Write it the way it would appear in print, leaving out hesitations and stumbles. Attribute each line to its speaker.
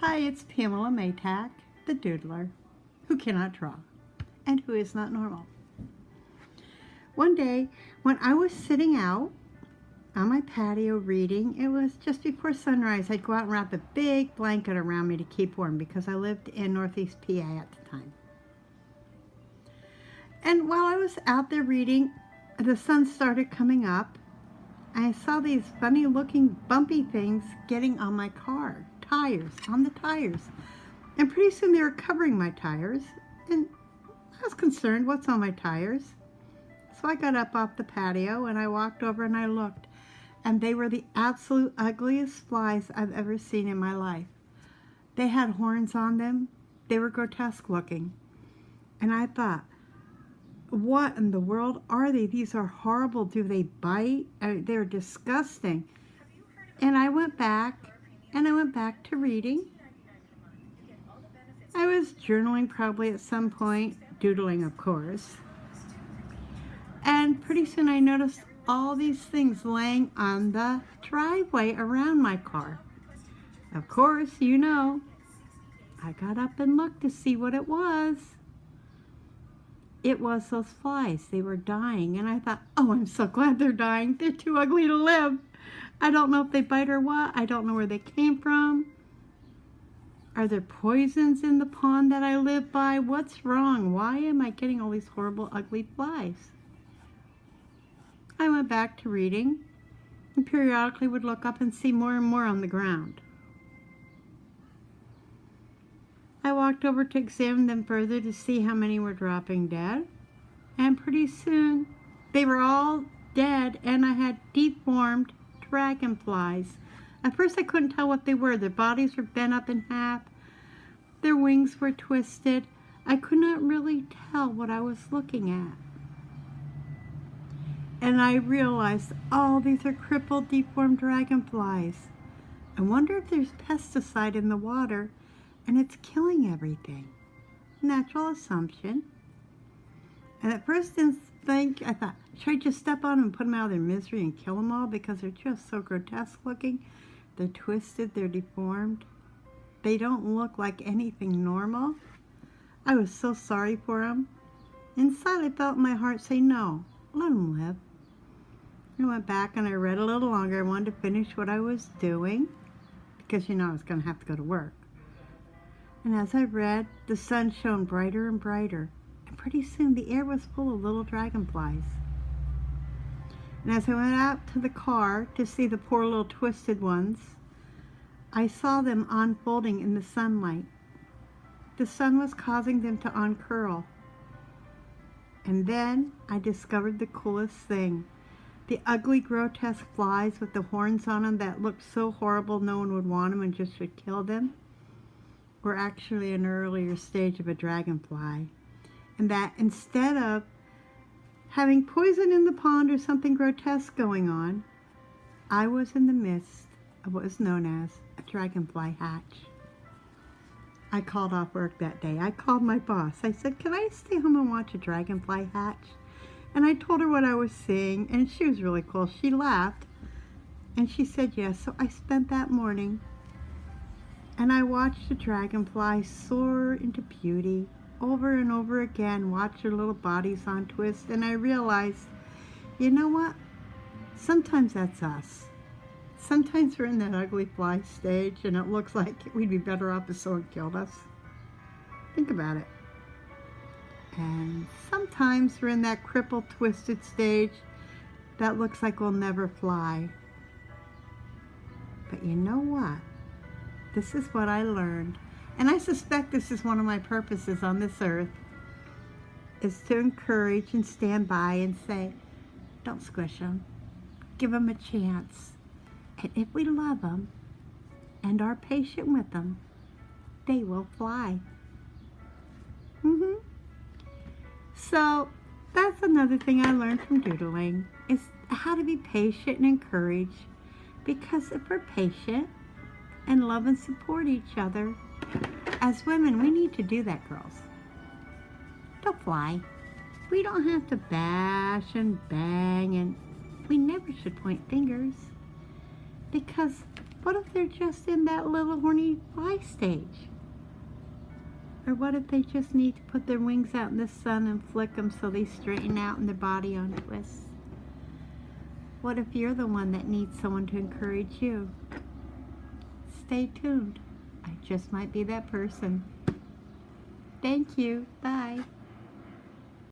Speaker 1: Hi, it's Pamela Maytack, the Doodler, who cannot draw and who is not normal. One day, when I was sitting out on my patio reading, it was just before sunrise. I'd go out and wrap a big blanket around me to keep warm because I lived in Northeast PA at the time. And while I was out there reading, the sun started coming up. I saw these funny looking bumpy things getting on my car, on the tires. And pretty soon they were covering my tires. And I was concerned, what's on my tires? So I got up off the patio and I walked over and I looked. And they were the absolute ugliest flies I've ever seen in my life. They had horns on them. They were grotesque looking. And I thought, what in the world are they? These are horrible. Do they bite? They're disgusting. And I went back to reading. I was journaling probably at some point, doodling of course. And pretty soon I noticed all these things laying on the driveway around my car. Of course, you know, I got up and looked to see what it was. It was those flies. They were dying. And I thought, oh, I'm so glad they're dying. They're too ugly to live. I don't know if they bite or what. I don't know where they came from. Are there poisons in the pond that I live by? What's wrong? Why am I getting all these horrible, ugly flies? I went back to reading and periodically would look up and see more and more on the ground. I walked over to examine them further to see how many were dropping dead. And pretty soon they were all dead and I had deformed dragonflies. At first I couldn't tell what they were. Their bodies were bent up in half. Their wings were twisted. I could not really tell what I was looking at. And I realized, oh, these are crippled, deformed dragonflies. I wonder if there's pesticide in the water and it's killing everything. Natural assumption. And at first instinct, I thought, should I just step on them and put them out of their misery and kill them all because they're just so grotesque looking? They're twisted, they're deformed. They don't look like anything normal. I was so sorry for them. Inside I felt my heart say, no, let them live. I went back and I read a little longer. I wanted to finish what I was doing because, you know, I was going to have to go to work. And as I read, the sun shone brighter and brighter. And pretty soon the air was full of little dragonflies. And as I went out to the car to see the poor little twisted ones, I saw them unfolding in the sunlight. The sun was causing them to uncurl. And then I discovered the coolest thing. The ugly, grotesque flies with the horns on them that looked so horrible no one would want them and just would kill them were actually an earlier stage of a dragonfly. And that instead of having poison in the pond or something grotesque going on, I was in the midst of what is known as a dragonfly hatch. I called off work that day. I called my boss. I said, can I stay home and watch a dragonfly hatch? And I told her what I was seeing, and she was really cool. She laughed, and she said yes. So I spent that morning, and I watched the dragonfly soar into beauty over and over again, watch their little bodies untwist, and I realized, you know what? Sometimes that's us. Sometimes we're in that ugly fly stage, and it looks like we'd be better off if someone killed us. Think about it. And sometimes we're in that crippled, twisted stage that looks like we'll never fly. But you know what? This is what I learned. And I suspect this is one of my purposes on this earth, is to encourage and stand by and say, don't squish them. Give them a chance. And if we love them and are patient with them, they will fly. So that's another thing I learned from doodling, is how to be patient and encourage. Because if we're patient and love and support each other, as women, we need to do that, girls. Don't fly. We don't have to bash and bang, and we never should point fingers. Because What if they're just in that little horny fly stage? Or what if they just need to put their wings out in the sun and flick them so they straighten out and their body on twists? What if you're the one that needs someone to encourage you? Stay tuned. I just might be that person. Thank you. Bye.